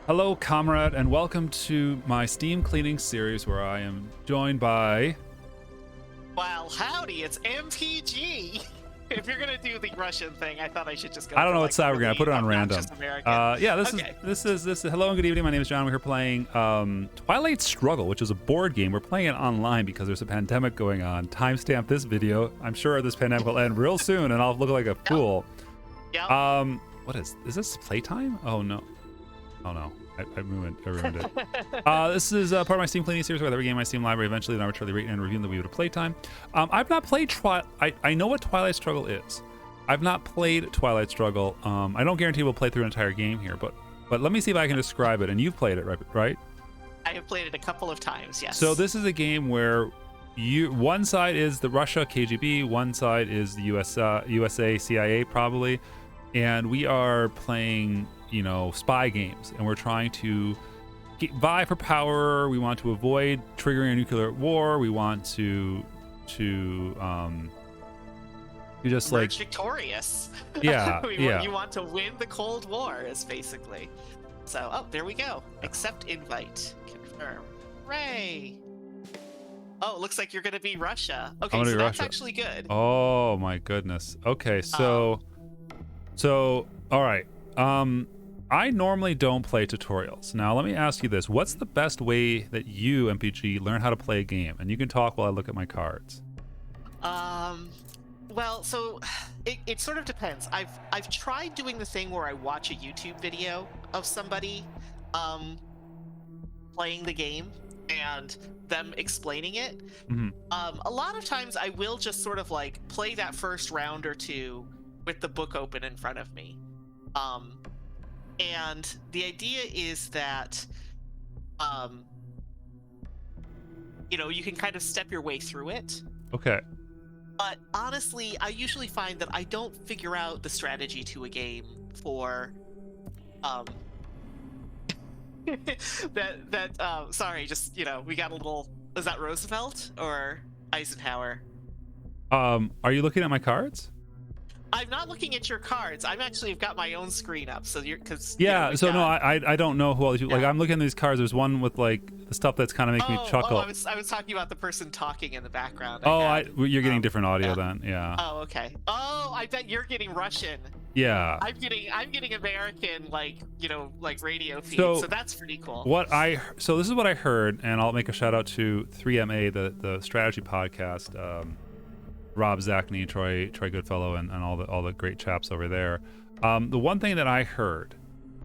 Hello, comrade, and welcome to my Steam cleaning series where I am joined by... Well, howdy, it's MPG. If you're gonna do the Russian thing, I thought I should just go. I don't for, know like, what side we're gonna put it on random. American. Yeah, Okay. this is hello and good evening. My name is John. We're here playing Twilight Struggle, which is a board game. We're playing it online because there's a pandemic going on. Timestamp this video. I'm sure this pandemic will end real soon, and I'll look like a fool. Yep. What is this playtime? Oh no. Oh no. I ruined it. This is part of my Steam cleaning series where every game in my Steam library eventually then arbitrarily rate and review the Wii to playtime. I've not played I know what Twilight Struggle is. I've not played Twilight Struggle. I don't guarantee we'll play through an entire game here, but let me see if I can describe it. And you've played it, right? I have played it a couple of times, yes. So this is a game where one side is the Russia KGB, one side is the USA CIA probably, and we are playing spy games, and we're trying to vie for power. We want to avoid triggering a nuclear war. We want to just like victorious. Yeah, You want to win the Cold War, is basically. So, there we go. Accept invite. Confirm. Hooray! Oh, it looks like you're gonna be Russia. Okay, so that's actually good. Oh my goodness. Okay, so all right. I normally don't play tutorials. Now, let me ask you this. What's the best way that you, MPG, learn how to play a game? And you can talk while I look at my cards. Well, so it sort of depends. I've tried doing the thing where I watch a YouTube video of somebody playing the game and them explaining it. Mm-hmm. A lot of times I will just sort of like play that first round or two with the book open in front of me. And the idea is that, you can kind of step your way through it. Okay. But honestly, I usually find that I don't figure out the strategy to a game for, sorry, just, we got a little, is that Roosevelt or Eisenhower? Are you looking at my cards? I'm not looking at your cards. I've got my own screen up. So I don't know who all these people, like, I'm looking at these cards. There's one with like the stuff that's kind of making me chuckle. I was talking about the person talking in the background. You're getting different audio then. Yeah. Oh, okay. Oh, I bet you're getting Russian. Yeah. I'm getting American, like radio feed. So that's pretty cool. So this is what I heard, and I'll make a shout out to 3MA, the strategy podcast. Rob Zachney, Troy Goodfellow, and all the great chaps over there. The one thing that I heard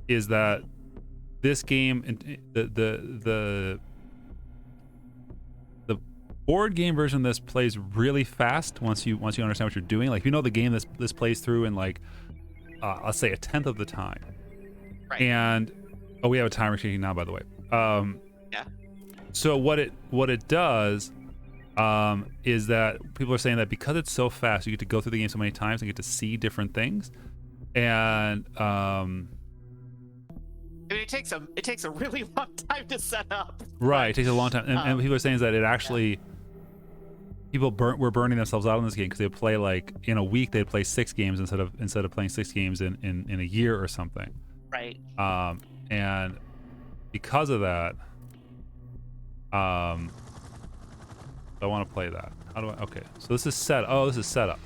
is that this game, the board game version of this plays really fast once you understand what you're doing. Like, the game this plays through in like I'll say 1/10 of the time. Right. And we have a timer ticking now, by the way. Yeah. So what it does is that people are saying that because it's so fast, you get to go through the game so many times and get to see different things, and it takes a really long time to set up. Right, it takes a long time, and people are saying is that it actually people were burning themselves out on this game because they would play, like, in a week they'd play 6 games instead of playing 6 games in a year or something. Right. And because of that, I want to play that. How do I? Okay, so this is set. Oh, this is setup.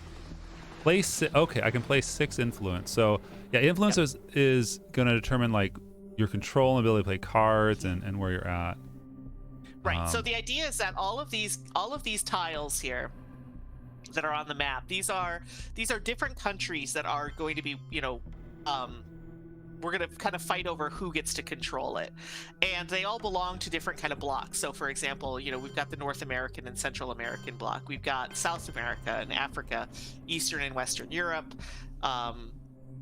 Okay, I can play 6 influence. So yeah, influence is going to determine like your control and ability to play cards and where you're at. Right. So the idea is that all of these tiles here that are on the map, these are different countries that are going to be, we're going to kind of fight over who gets to control it, and they all belong to different kind of blocks. So for example, we've got the North American and Central American block, we've got South America and Africa, Eastern and Western Europe,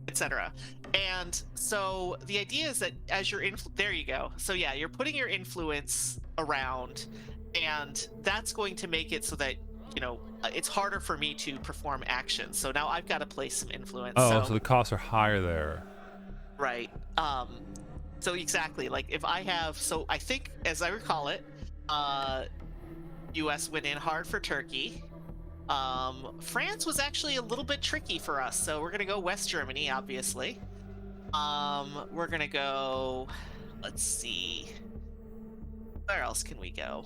etc. And so the idea is that as you're there you go. So yeah, you're putting your influence around, and that's going to make it so that it's harder for me to perform actions. So now I've got to place some influence. So the costs are higher there. Right. So exactly, like if I have, so I think, as I recall it, US went in hard for Turkey. France was actually a little bit tricky for us, so we're gonna go West Germany, obviously. We're gonna go let's see. Where else can we go?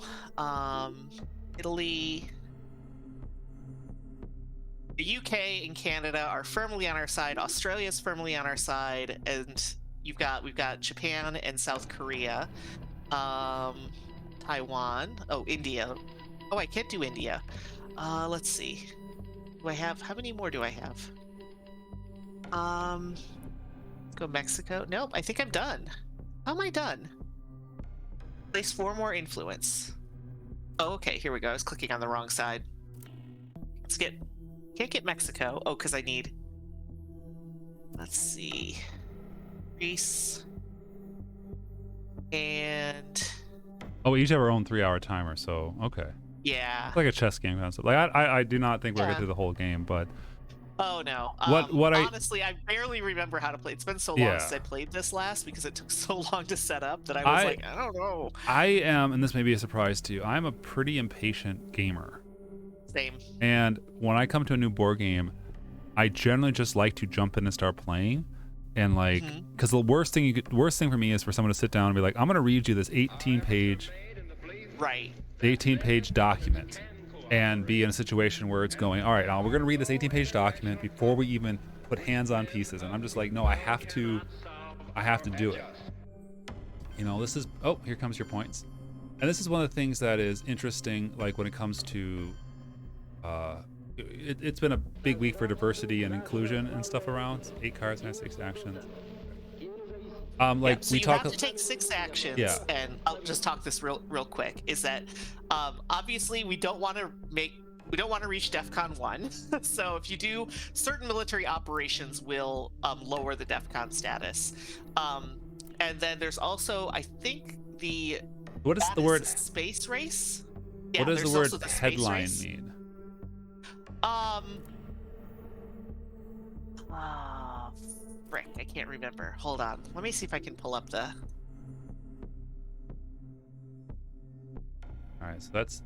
Italy. The UK and Canada are firmly on our side. Australia's firmly on our side, and we've got Japan and South Korea. Taiwan. Oh, India. Oh, I can't do India. Let's see. Do I have, how many more do I have? Let's go Mexico. Nope, I think I'm done. How am I done? Place 4 more influence. Oh, okay, here we go. I was clicking on the wrong side. Can't get Mexico. Oh, because I need, let's see, Greece. And Oh, we each have our own 3-hour timer, so okay. yeah. It's like a chess game concept. Like I do not think we're gonna Yeah. get through the whole game, but Oh no. Honestly, I barely remember how to play. It's been so long since I played this last because it took so long to set up that I was like, I don't know. I am, and this may be a surprise to you, I'm a pretty impatient gamer. Same. And when I come to a new board game, I generally just like to jump in and start playing. And like, because the worst thing for me is for someone to sit down and be like, I'm gonna read you this 18-page document, and be in a situation where it's going, all right, now we're gonna read this 18-page document before we even put hands on pieces. And I'm just like, no, I have to do it. You know, this is, oh, here comes your points. And this is one of the things that is interesting, like when it comes to, it's been a big week for diversity and inclusion and stuff around. 8 cards and 6 actions. So you have to take 6 actions. Yeah. And I'll just talk this real quick. Is that obviously we don't want to reach DEFCON 1. So if you do, certain military operations will lower the DEFCON status. And then there's also, I think, what is the word space race? Yeah, what does the word headline mean? Frick, I can't remember. Hold on. Let me see if I can pull up the. All right, so that's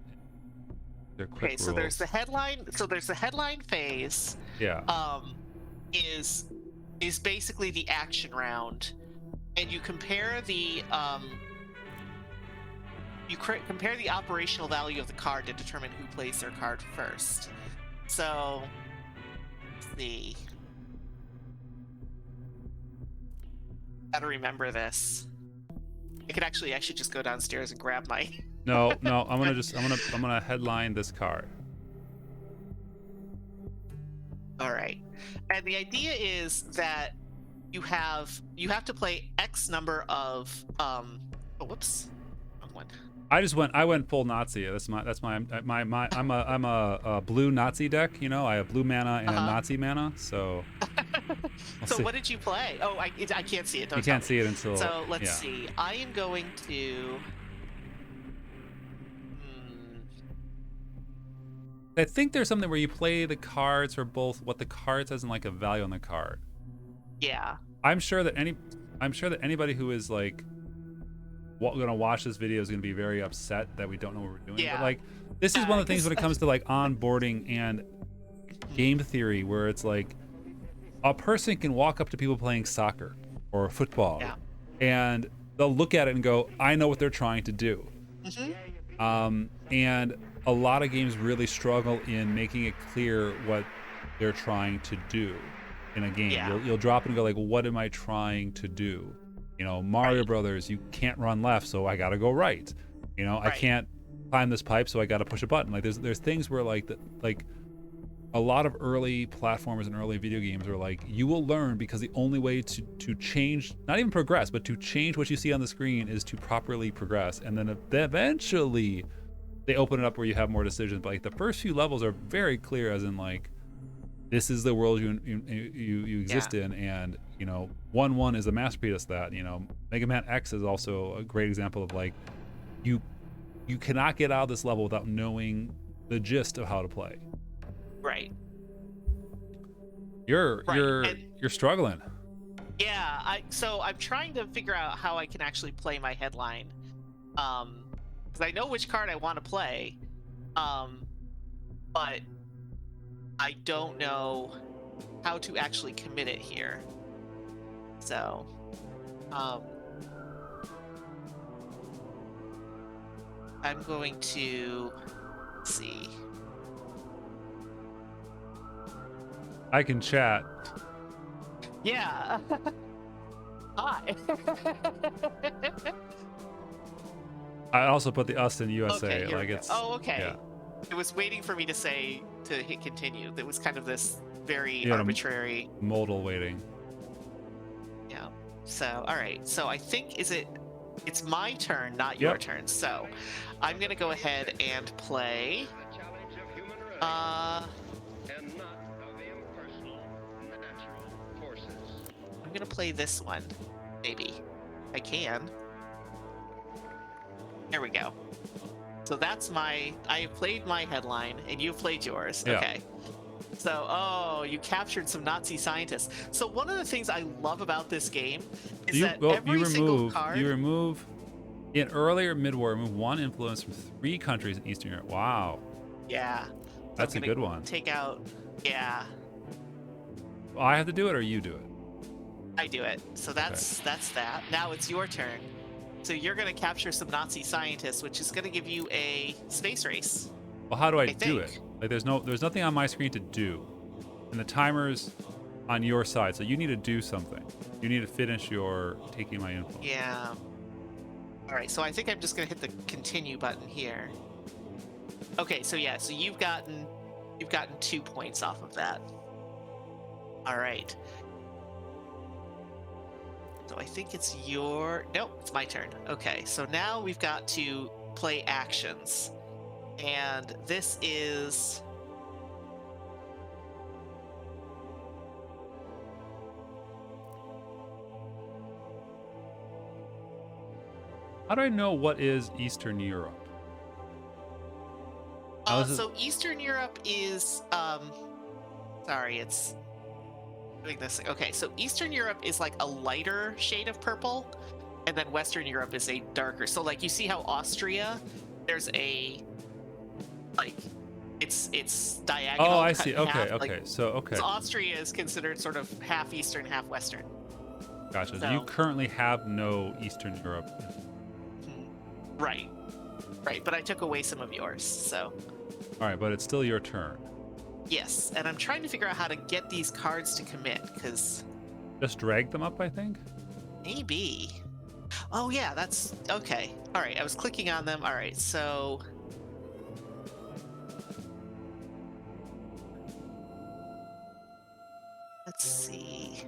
okay. So there's the headline. So there's the headline phase. Yeah. Is basically the action round, and you compare the compare the operational value of the card to determine who plays their card first. So, let's see. Gotta remember this. I should just go downstairs and grab my. No, I'm gonna headline this card. All right, and the idea is that you have to play X number of oh, whoops, wrong one. I went full Nazi. I'm a blue Nazi deck. You know, I have blue mana and a Nazi mana. So. So what did you play? Oh, I can't see it. You can't see it until. So let's see. I am going to. I think there's something where you play the cards for both what the card says and like a value on the card. Yeah. I'm sure that anybody who is like gonna watch this video is gonna be very upset that we don't know what we're doing. Yeah. But like, this is one of the things when it comes to like onboarding and game theory, where it's like a person can walk up to people playing soccer or football, and they'll look at it and go, I know what they're trying to do. And a lot of games really struggle in making it clear what they're trying to do in a game. You'll drop it and go like, what am I trying to do? You know, Mario Brothers, you can't run left, so I gotta go right. You know, I can't climb this pipe, so I gotta push a button. Like there's things where like a lot of early platformers and early video games are like, you will learn because the only way to change, not even progress, but to change what you see on the screen is to properly progress. And then eventually they open it up where you have more decisions. But like the first few levels are very clear, as in like, this is the world you exist in, and you know, 1-1 is a masterpiece of that. You know, Mega Man X is also a great example of like, you cannot get out of this level without knowing the gist of how to play. Right. You're struggling. Yeah, so I'm trying to figure out how I can actually play my headline, because I know which card I want to play, but I don't know how to actually commit it here. So, I'm going to see. I can chat. Yeah. Hi. I also put the us in USA. Okay, here Like we go. it's. Oh, okay. Yeah. It was waiting for me to say to hit continue. That was kind of this very You had a arbitrary. modal waiting. Yeah. So, all right. So I think it's my turn, not your Yep. turn. So I'm gonna go ahead and play. I'm gonna play this one. Maybe I can. There we go. So that's I played my headline and you played yours. Yeah. Okay. So, oh, you captured some Nazi scientists. So one of the things I love about this game is that every single card. You remove in earlier mid-war, remove one influence from 3 countries in Eastern Europe. Wow. Yeah. So That's I'm a gonna good one. Take out. Yeah, Well, I have to do it or you do it? I do it. So that's that. Now it's your turn. So you're gonna capture some Nazi scientists, which is gonna give you a space race. Well, how do I do think. it? Like there's nothing on my screen to do. And the timer's on your side, so you need to do something. You need to finish your taking my info. Yeah. All right. So I think I'm just gonna hit the continue button here. Okay. So yeah. So you've gotten 2 points off of that. All right. So I think it's nope, it's my turn. Okay, so now we've got to play actions. And this is How do I know what is Eastern Europe? so Eastern Europe is sorry, it's doing this. Okay, so Eastern Europe is like a lighter shade of purple, and then Western Europe is a darker. So like you see how Austria, there's a like it's diagonal. Oh, I cut see. in Okay, half. okay. Like, So okay. so Austria is considered sort of half Eastern, half Western. Gotcha. So so- you currently have no Eastern Europe. Right. Right, but I took away some of yours, so All right, but it's still your turn. yes. And I'm trying to figure out how to get these cards to commit, because Just drag them up, I think. maybe. Oh yeah, that's okay. All right, I was clicking on them. All right, so let's see.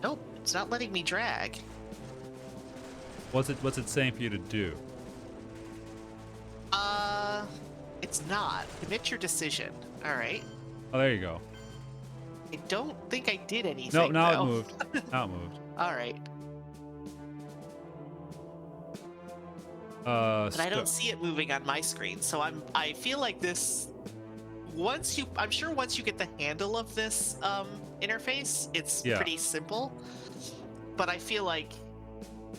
Nope, it's not letting me drag. What's it saying for you to do? It's not. Commit your decision. All right. Oh, there you go. I don't think I did anything. No, now though. it moved. Now it moved. All right. But I don't see it moving on my screen, so I feel like this. I'm sure once you get the handle of this interface, it's Yeah. pretty simple. But I feel like,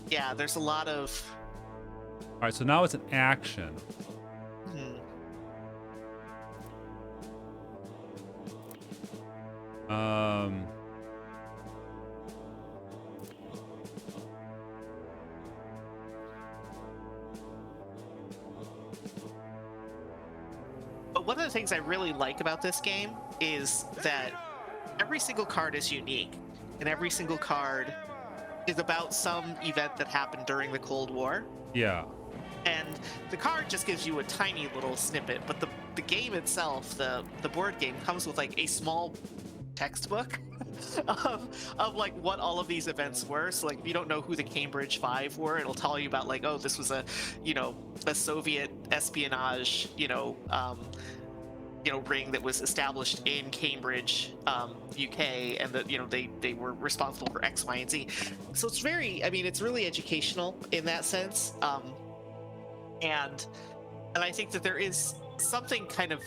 yeah, there's a lot of. All right, so now it's an action. Hmm, Um, But one of the things I really like about this game is that every single card is unique, and every single card is about some event that happened during the Cold War. yeah. And the card just gives you a tiny little snippet, but the game itself, the board game, comes with like a small textbook of like what all of these events were. So like if you don't know who the Cambridge Five were, it'll tell you about like, oh, this was a Soviet espionage ring that was established in Cambridge, UK, and that they were responsible for X, Y, and Z. So it's it's really educational in that sense. And I think that there is something kind of,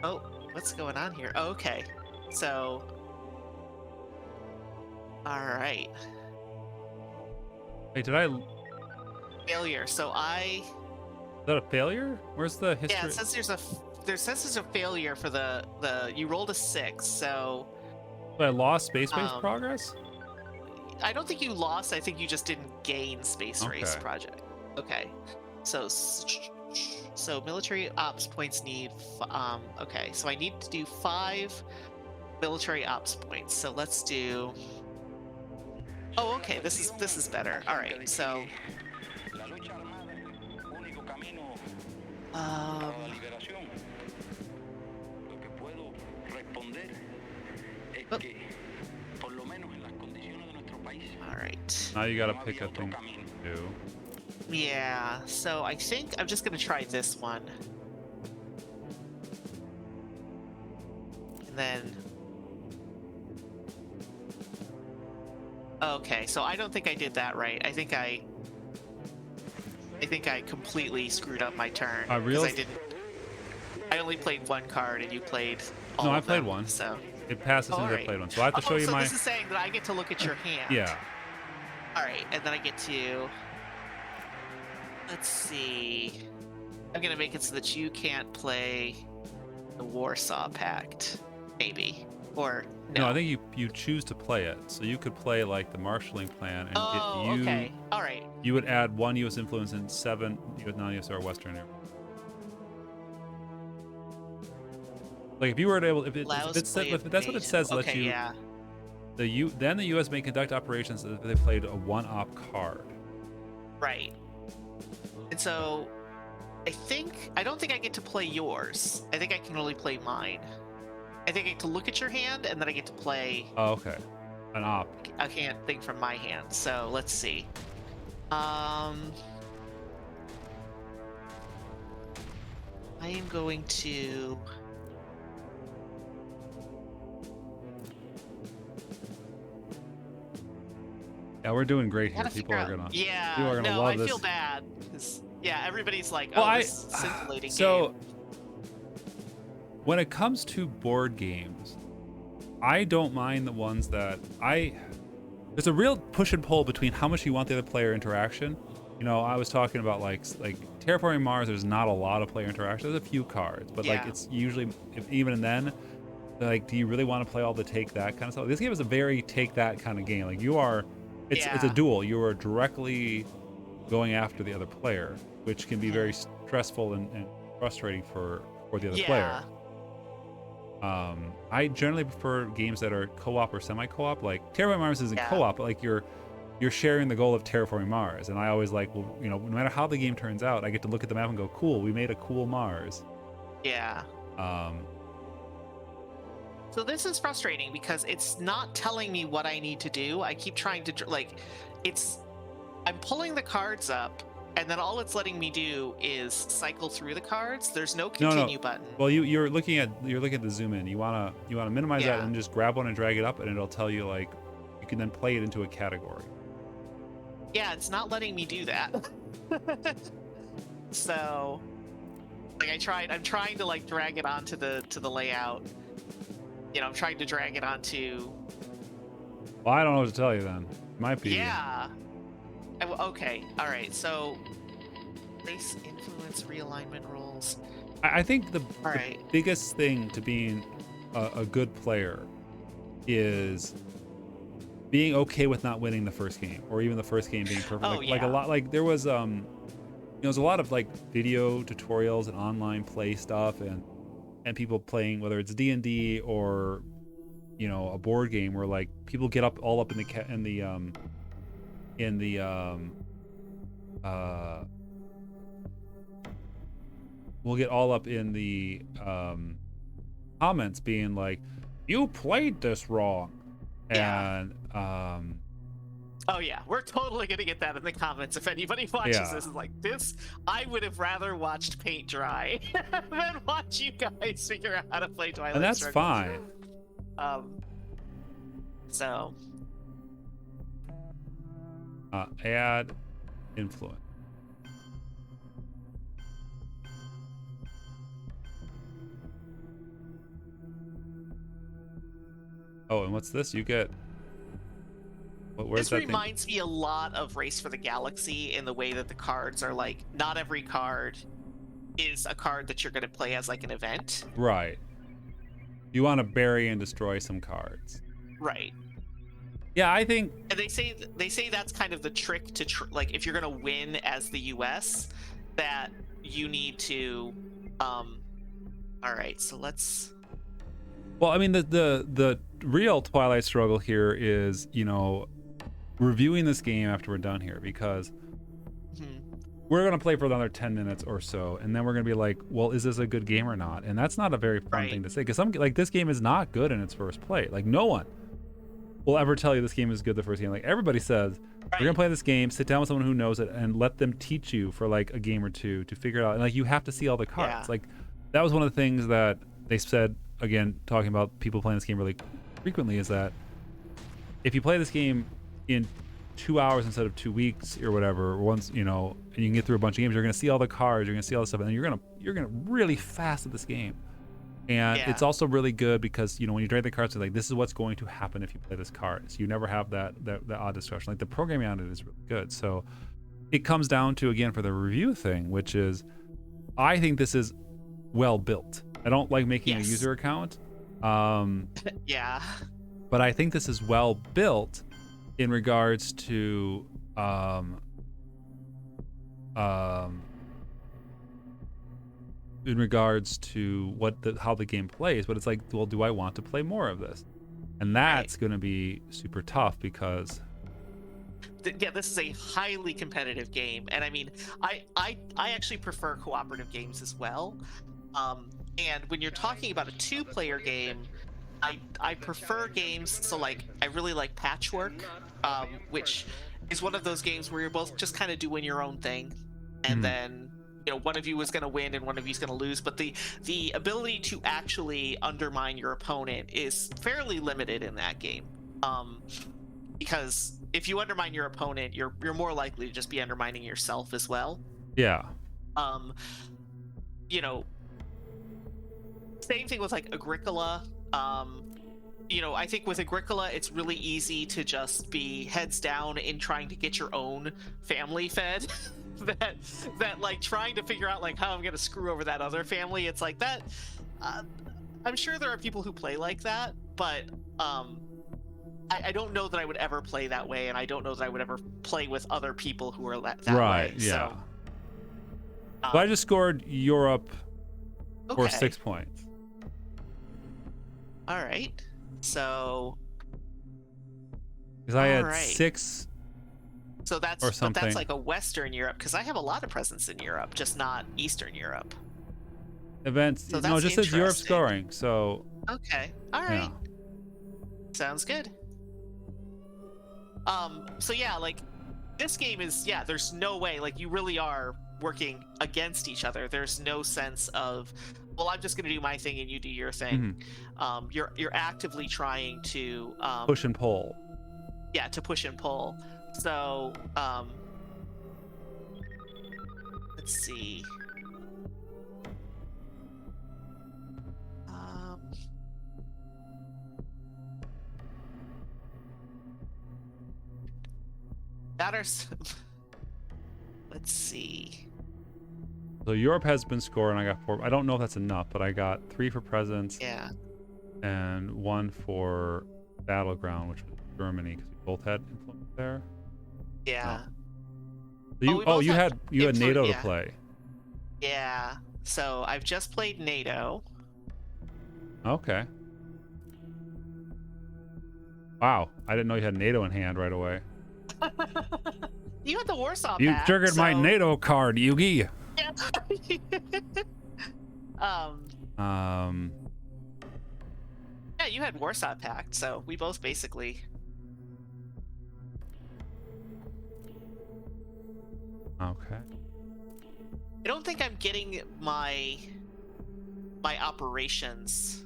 oh, what's going on here? Oh, okay, so all right, Wait, did I? Is failure. So that a failure? Where's the history? yeah, it says there's a failure for the you rolled a 6, so But I lost space-based progress. I don't think you lost. I think you just didn't gain Space Race Okay. project. Okay. So military ops points need. Okay. So I need to do 5 military ops points. So let's do. Oh, okay. This is better. All right. So. All right. Now you gotta pick a thing to do. Yeah. So I think I'm just gonna try this one. And then. Okay, so I don't think I did that right. I think I completely screwed up my turn. Really? I only played 1 card and you played all No, I of played them, 1. So It passes since I played 1. So I have to show you so my. this is saying that I get to look at your hand. Yeah. All right, and then I get to. Let's see. I'm gonna make it so that you can't play the Warsaw Pact, maybe, or no. No, I think you choose to play it. So you could play like the marshalling plan and okay. All right. You would add 1 U.S. influence and 7 U.S. non-U.S. or Western. Like if you were able, if that's what it says, let you. Yeah. Then the U.S. may conduct operations if they played a 1-op card. Right. And so, I don't think I get to play yours. I think I can only play mine. I think I get to look at your hand, and then I get to play. Oh, okay. An op. I can't think from my hand. So let's see. I am going to. Yeah, we're doing great here. People are gonna love I this. feel bad. Yeah, everybody's like, well, this scintillating so game. When it comes to board games, I don't mind the ones that there's a real push and pull between how much you want the other player interaction. You know, I was talking about like Terraforming Mars. There's not a lot of player interaction. There's a few cards, but like it's usually even then, like, do you really want to play all the take that kind of stuff? This game is a very take that kind of game. Like it's a duel. You are directly going after the other player, which can be very stressful and frustrating for the other player. I generally prefer games that are co-op or semi-co-op. Like Terraforming Mars isn't co-op, but like you're sharing the goal of Terraforming Mars. And I always like, well, you know, no matter how the game turns out, I get to look at the map and go, cool, we made a cool Mars. Yeah. So this is frustrating because it's not telling me what I need to do. I keep trying to I'm pulling the cards up, and then all it's letting me do is cycle through the cards. There's no continue button. Well, you're looking at the zoom in. You wanna minimize that and just grab one and drag it up, and it'll tell you like you can then play it into a category. Yeah, it's not letting me do that. So, like I'm trying to like drag it onto the layout. You know, I'm trying to drag it onto. Well, I don't know what to tell you then. Might be. Yeah. Okay. All right. So, race influence realignment rules. I think the biggest thing to being a good player is being okay with not winning the first game, or even the first game being perfect. Like a lot. Like there was there's a lot of like video tutorials and online play stuff and people playing, whether it's D&D or, you know, a board game where like people get all up in we'll get all up in the comments being like, you played this wrong. And oh yeah, we're totally gonna get that in the comments if anybody watches this is like this. I would have rather watched paint dry than watch you guys figure out how to play Twilight. And that's Struggle. fine. So add influence. Oh, and what's this? You get. This reminds me a lot of Race for the Galaxy in the way that the cards are like, not every card is a card that you're going to play as like an event. Right. You want to bury and destroy some cards. Right. Yeah, I think. And they say that's kind of the trick to like if you're gonna win as the U.S., that you need to. All right, so let's. Well, I mean, the real Twilight struggle here is, you know, reviewing this game after we're done here, because we're gonna play for another 10 minutes or so, and then we're gonna be like, well, is this a good game or not? And that's not a very fun Right. thing to say, because some like this game is not good in its first play. Like no one will ever tell you this game is good the first game. Like everybody says, we're gonna play this game, sit down with someone who knows it, and let them teach you for like a game or two to figure it out. And like you have to see all the cards. Yeah. Like that was one of the things that they said, again, talking about people playing this game really frequently, is that if you play this game in 2 hours instead of 2 weeks or whatever, once, you know, and you can get through a bunch of games, you're gonna see all the cards, you're gonna see all the stuff, and then you're gonna really fast at this game. And Yeah. it's also really good because, you know, when you trade the cards, it's like, this is what's going to happen if you play this card. So you never have that odd discussion. Like the programming on it is really good. So it comes down to, again, for the review thing, which is, I think this is well built. I don't like making a user account. Yeah. But I think this is well built in regards to how the game plays. But it's like, well, do I want to play more of this? And that's going to be super tough because Yeah, this is a highly competitive game, and I mean, I actually prefer cooperative games as well. And when you're talking about a two-player game, I prefer games. So like, I really like Patchwork, which is one of those games where you're both just kind of doing your own thing, and then, you know, one of you is going to win and one of you is going to lose. But the ability to actually undermine your opponent is fairly limited in that game, because if you undermine your opponent, you're more likely to just be undermining yourself as well. Yeah. You know, same thing with like Agricola. You know, I think with Agricola, it's really easy to just be heads down in trying to get your own family fed. that like trying to figure out like how I'm gonna screw over that other family. It's like that. I'm sure there are people who play like that, but I don't know that I would ever play that way, and I don't know that I would ever play with other people who are that right, way. Yeah. So, but I just scored Europe for okay. 6 points. All right. So. Because I had 6. So that's or something. But that's like a Western Europe, because I have a lot of presence in Europe, just not Eastern Europe. Events. So no, it just says Europe interesting. scoring. So. Okay. All right. Yeah. Sounds good. So yeah, like this game is, yeah, there's no way, like you really are working against each other. There's no sense of, well, I'm just gonna do my thing and you do your thing. You're actively trying to push and pull. Yeah, to push and pull. So let's see. Let's see. So Europe has been scoring. I got 4. I don't know if that's enough, but I got 3 for presence. Yeah. And 1 for battleground, which was Germany, because we both had influence there. Yeah. So you had NATO to play. Yeah. So I've just played NATO. Okay. Wow, I didn't know you had NATO in hand right away. You had the Warsaw You Pact, triggered my NATO card, Yugi. Yeah. Yeah, you had Warsaw Pact, so we both basically. Okay. I don't think I'm getting my operations.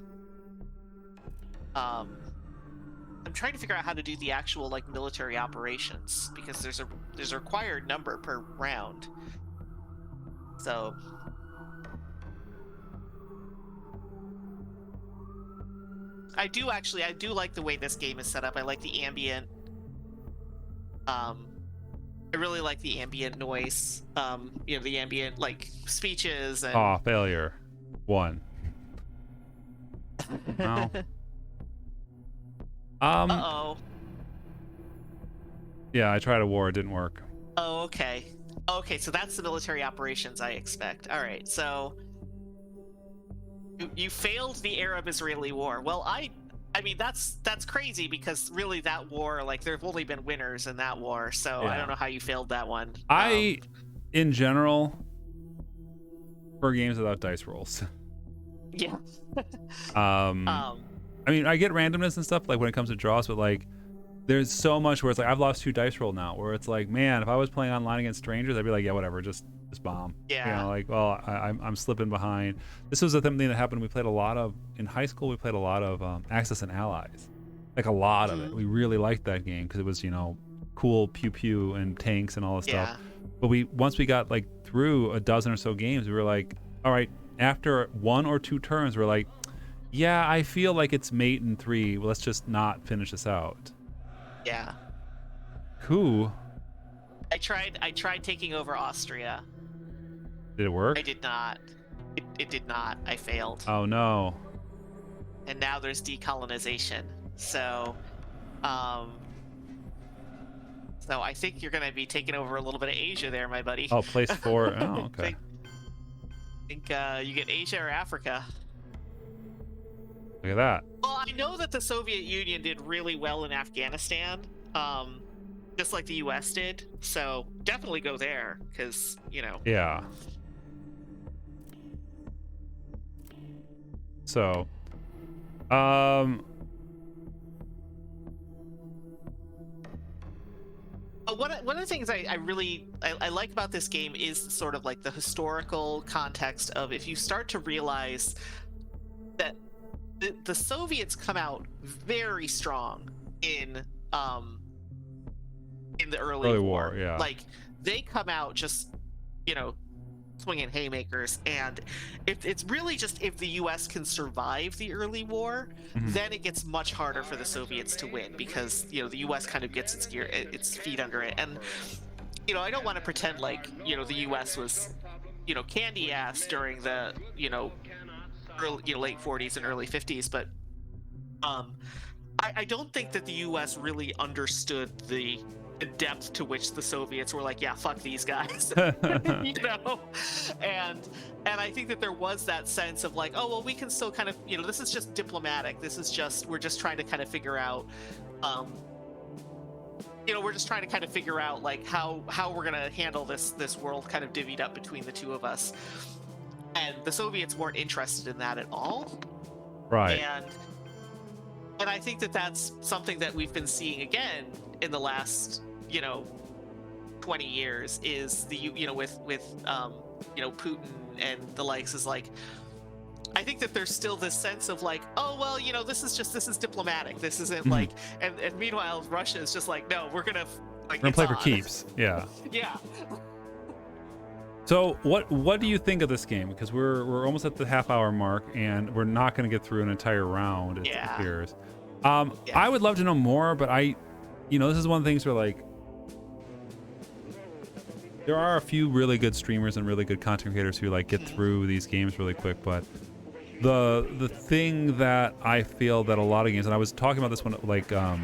I'm trying to figure out how to do the actual like military operations, because there's a required number per round. So I do like the way this game is set up. I like the ambient. I really like the ambient noise. You know, the ambient like speeches and. Failure. 1. No. Uh-oh. Yeah, I tried a war. It didn't work. Oh, okay. Okay, so that's the military operations I expect. All right, so you failed the Arab-Israeli war. Well, I mean that's crazy because really that war, like there've only been winners in that war, so I Yeah. don't know how you failed that one. In general, for games without dice rolls. Yeah. I mean, I get randomness and stuff like when it comes to draws, but like there's so much where it's like I've lost 2 dice roll now, where it's like, man, if I was playing online against strangers, I'd be like, yeah, whatever, just bomb. Yeah. You know, like, well, I'm slipping behind. This was a thing that happened. We played a lot of in high school. We played a lot of Axis and Allies, like a lot of it. We really liked that game because it was, you know, cool pew pew and tanks and all this stuff. But once we got like through a dozen or so games, we were like, all right, after 1 or 2 turns, we're like, yeah, I feel like it's mate in 3. Well, let's just not finish this out. Yeah. Who? I tried taking over Austria. Did it work? I did not. It did not. I failed. Oh no. And now there's decolonization. So, so I think you're gonna be taking over a little bit of Asia there, my buddy. Oh, place 4. Oh, okay. I think you get Asia or Africa. Look at that. Well, I know that the Soviet Union did really well in Afghanistan, just like the U.S. did. So definitely go there, because you know. Yeah. So, One of the things I really like about this game is sort of like the historical context of if you start to realize that the Soviets come out very strong in the early war. Yeah. Like they come out just, you know, swinging haymakers, and it's really just if the U.S. can survive the early war, then it gets much harder for the Soviets to win because, you know, the U.S. kind of gets its feet under it. And, you know, I don't want to pretend like, you know, the U.S. was, you know, candy ass during the, you know, late 40s and early 50s, but I don't think that the U.S. really understood the depth to which the Soviets were like, yeah, fuck these guys. You know, and I think that there was that sense of like, oh well, we can still kind of, you know, this is just diplomatic, this is just, we're just trying to kind of figure out you know, we're just trying to kind of figure out like how we're gonna handle this world kind of divvied up between the two of us. And the Soviets weren't interested in that at all. Right. And I think that that's something that we've been seeing again in the last, you know, 20 years is the, you know, with you know, Putin and the likes, is like, I think that there's still this sense of like, oh well, you know, this is diplomatic, this isn't like, and meanwhile Russia is just like, no, we're gonna play for keeps. Yeah. Yeah. So what do you think of this game? Because we're almost at the half-hour mark, and we're not going to get through an entire round. It appears. I would love to know more, but you know, this is one of the things where like there are a few really good streamers and really good content creators who like get through these games really quick, but the thing that I feel that a lot of games, and I was talking about this one, like I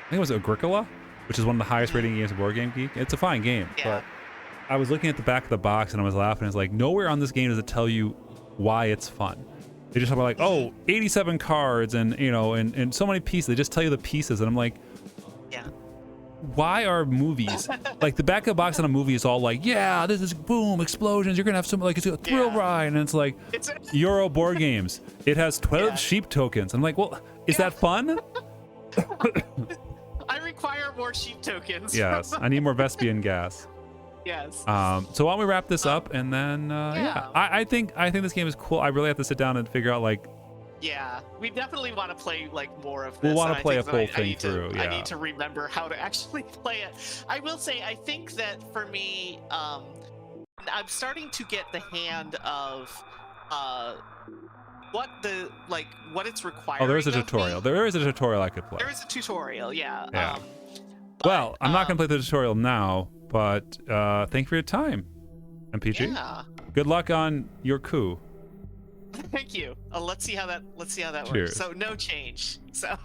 think it was Agricola, which is one of the highest rating games of Board Game Geek. It's a fine game, but I was looking at the back of the box and I was laughing. It's like, nowhere on this game does it tell you why it's fun. They just talk about like, oh, 87 cards and, you know, and so many pieces. They just tell you the pieces. And I'm like, why are movies, like the back of the box on a movie is all like, yeah, this is boom, explosions. You're going to have some, like, it's a thrill ride. And it's like, Euro board games. It has 12 sheep tokens. I'm like, well, is that fun? I require more sheep tokens. Yes, I need more Vespian gas. Yes. So why don't we wrap this up, and then I think this game is cool. I really have to sit down and figure out like. Yeah, we definitely want to play like more of this. We'll want to play a full thing through. I need to remember how to actually play it. I will say, I think that for me, I'm starting to get the hand of what it's requiring. Oh, there is a tutorial. There is a tutorial I could play. There is a tutorial, yeah. Well, I'm not gonna play the tutorial now, but thank you for your time, MPG. Yeah. Good luck on your coup. Thank you. Let's see how that Cheers. works. So no change. So.